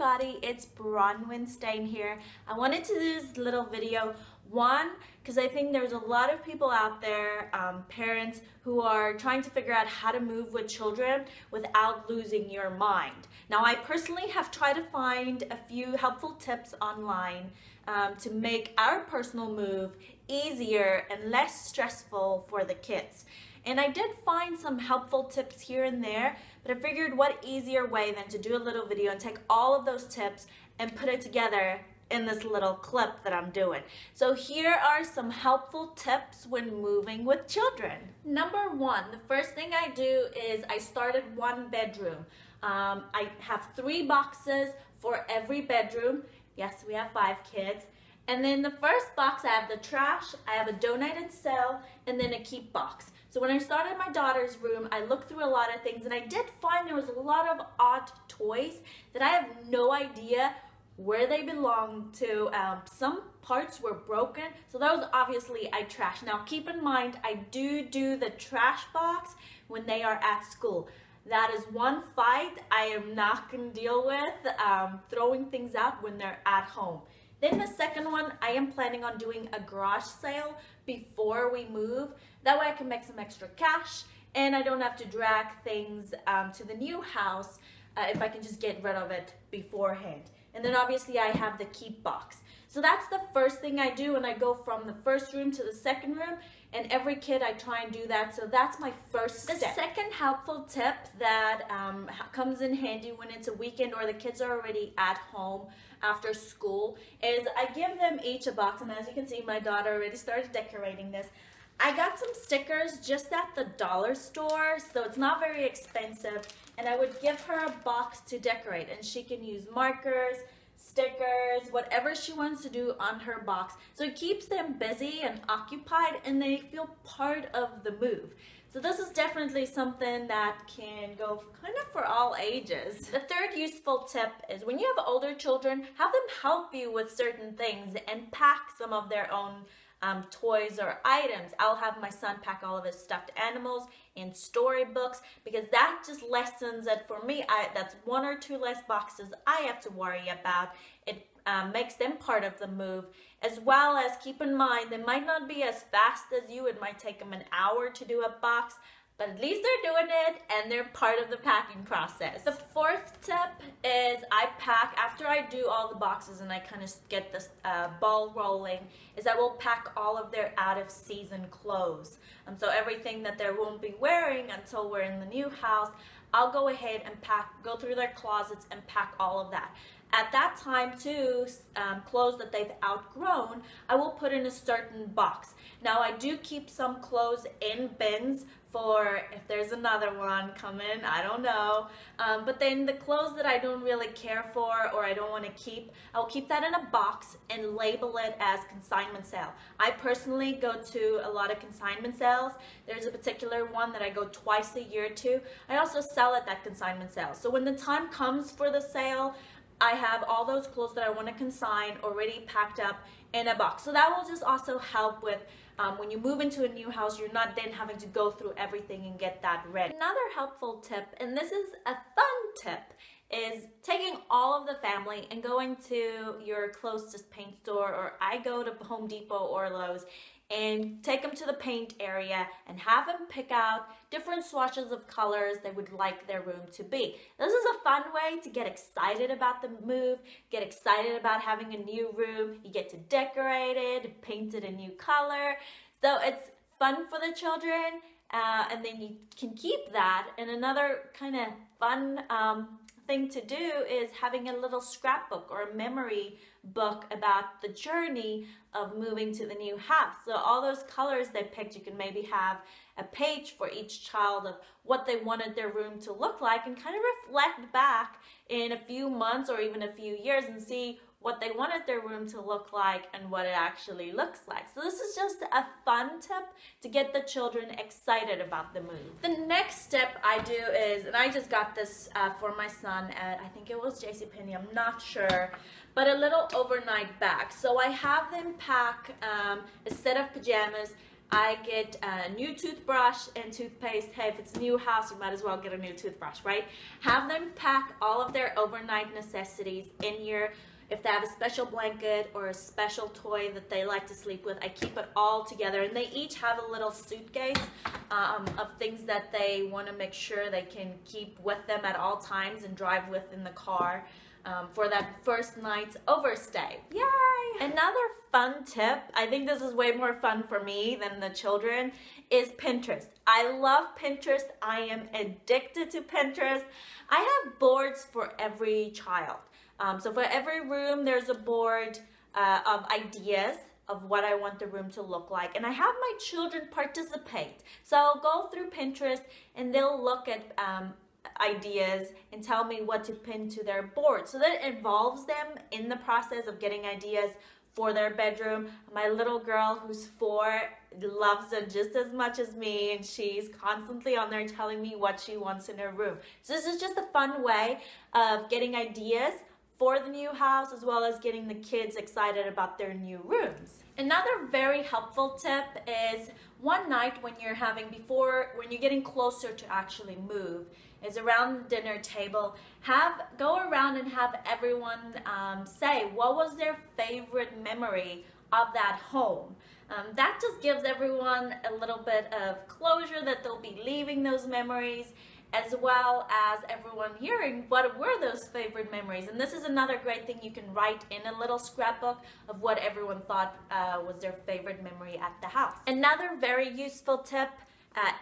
everybody, it's Bronwyn Steyn here. I wanted to do this little video, one, because I think there's a lot of people out there, parents, who are trying to figure out how to move with children without losing your mind. Now, I personally have tried to find a few helpful tips online to make our personal move easier and less stressful for the kids. And I did find some helpful tips here and there, but I figured what easier way than to do a little video and take all of those tips and put it together in this little clip that I'm doing. So here are some helpful tips when moving with children. Number one, the first thing I do is I started one bedroom. I have 3 boxes for every bedroom. Yes, we have 5 kids. And then the first box, I have the trash, I have a donate and sell, and then a keep box. So when I started my daughter's room, I looked through a lot of things, and I did find there was a lot of odd toys that I have no idea where they belong to. Some parts were broken, so those obviously I trashed. Now keep in mind, I do the trash box when they are at school. That is one fight I am not going to deal with, throwing things out when they're at home. Then the second one, I am planning on doing a garage sale before we move. That way I can make some extra cash and I don't have to drag things to the new house if I can just get rid of it beforehand. And then obviously I have the keep box. So that's the first thing I do, and I go from the first room to the second room, and every kid I try and do that. So that's my first step. The second helpful tip that comes in handy when it's a weekend or the kids are already at home after school is I give them each a box, and as you can see, my daughter already started decorating this. I got some stickers just at the dollar store, so it's not very expensive, and I would give her a box to decorate, and she can use markers, stickers, whatever she wants to do on her box. So it keeps them busy and occupied, and they feel part of the move. So this is definitely something that can go kind of for all ages. The third useful tip is when you have older children, have them help you with certain things and pack some of their own toys or items. I'll have my son pack all of his stuffed animals and storybooks, because that just lessens it for me. That's 1 or 2 less boxes I have to worry about. It makes them part of the move, as well as keep in mind they might not be as fast as you. It might take them an hour to do a box, but at least they're doing it and they're part of the packing process. The fourth tip is I pack, after I do all the boxes and I kind of get this ball rolling, is I will pack all of their out of season clothes. So everything that they won't be wearing until we're in the new house, I'll go ahead and go through their closets and pack all of that. At that time too, clothes that they've outgrown, I will put in a certain box. Now I do keep some clothes in bins for if there's another one coming, I don't know. But then the clothes that I don't really care for or I don't want to keep, I'll keep that in a box and label it as consignment sale. I personally go to a lot of consignment sales. There's a particular one that I go twice a year to. I also sell at that consignment sale. So when the time comes for the sale, I have all those clothes that I want to consign already packed up in a box. So that will just also help with when you move into a new house, you're not then having to go through everything and get that ready. Another helpful tip, and this is a fun tip, is taking all of the family and going to your closest paint store, or I go to Home Depot or Lowe's, and take them to the paint area and have them pick out different swatches of colors they would like their room to be. This is a fun way to get excited about the move, get excited about having a new room. You get to decorate it, paint it a new color. So it's fun for the children, and then you can keep that. And another kind of fun thing to do is having a little scrapbook or a memory book about the journey of moving to the new house. So all those colors they picked, you can maybe have a page for each child of what they wanted their room to look like, and kind of reflect back in a few months or even a few years and see what they wanted their room to look like and what it actually looks like. So this is just a fun tip to get the children excited about the move. The next step I do is, and I just got this for my son at, I think it was JCPenney, I'm not sure, but a little overnight bag. So I have them pack a set of pajamas, I get a new toothbrush and toothpaste. Hey, if it's a new house, you might as well get a new toothbrush, right? Have them pack all of their overnight necessities in here. If they have a special blanket or a special toy that they like to sleep with, I keep it all together. And they each have a little suitcase of things that they want to make sure they can keep with them at all times and drive with in the car for that first night's overstay. Yay! Another fun tip, I think this is way more fun for me than the children, is Pinterest. I love Pinterest. I am addicted to Pinterest. I have boards for every child. So for every room, there's a board of ideas of what I want the room to look like. And I have my children participate. So I'll go through Pinterest and they'll look at ideas and tell me what to pin to their board. So that involves them in the process of getting ideas for their bedroom. My little girl who's 4 loves it just as much as me, and she's constantly on there telling me what she wants in her room. So this is just a fun way of getting ideas for the new house, as well as getting the kids excited about their new rooms. Another very helpful tip is one night when you're getting closer to actually move, is around the dinner table, go around and have everyone say what was their favorite memory of that home. That just gives everyone a little bit of closure that they'll be leaving those memories, as well as everyone hearing what were those favorite memories. And this is another great thing you can write in a little scrapbook of what everyone thought was their favorite memory at the house. Another very useful tip,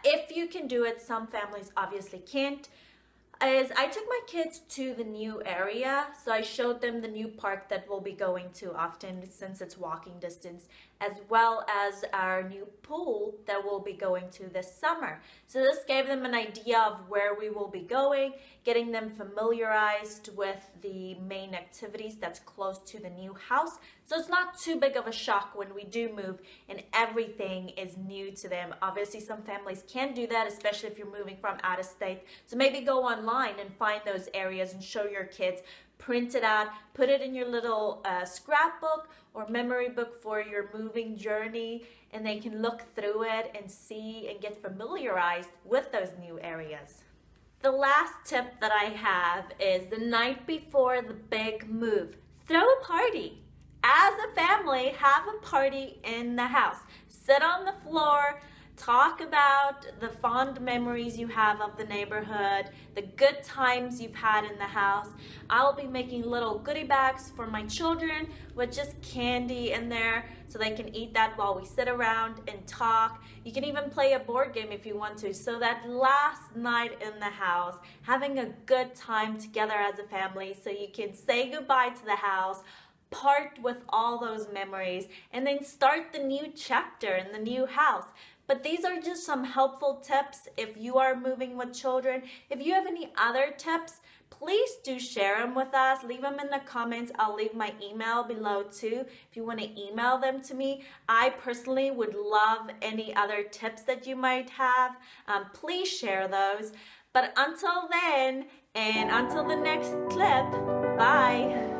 if you can do it, some families obviously can't, is I took my kids to the new area. So I showed them the new park that we'll be going to often since it's walking distance, as well as our new pool that we'll be going to this summer. So this gave them an idea of where we will be going, getting them familiarized with the main activities that's close to the new house. So it's not too big of a shock when we do move and everything is new to them. Obviously, some families can't do that, especially if you're moving from out of state. So maybe go online and find those areas and show your kids. Print it out, put it in your little scrapbook or memory book for your moving journey, and they can look through it and see and get familiarized with those new areas. The last tip that I have is the night before the big move, throw a party. As a family, have a party in the house. Sit on the floor, talk about the fond memories you have of the neighborhood, the good times you've had in the house. I'll be making little goodie bags for my children with just candy in there so they can eat that while we sit around and talk. You can even play a board game if you want to. So that last night in the house, having a good time together as a family so you can say goodbye to the house, part with all those memories, and then start the new chapter in the new house. But these are just some helpful tips if you are moving with children. If you have any other tips, please do share them with us. Leave them in the comments. I'll leave my email below too if you want to email them to me. I personally would love any other tips that you might have. Please share those. But until then, and until the next clip, bye.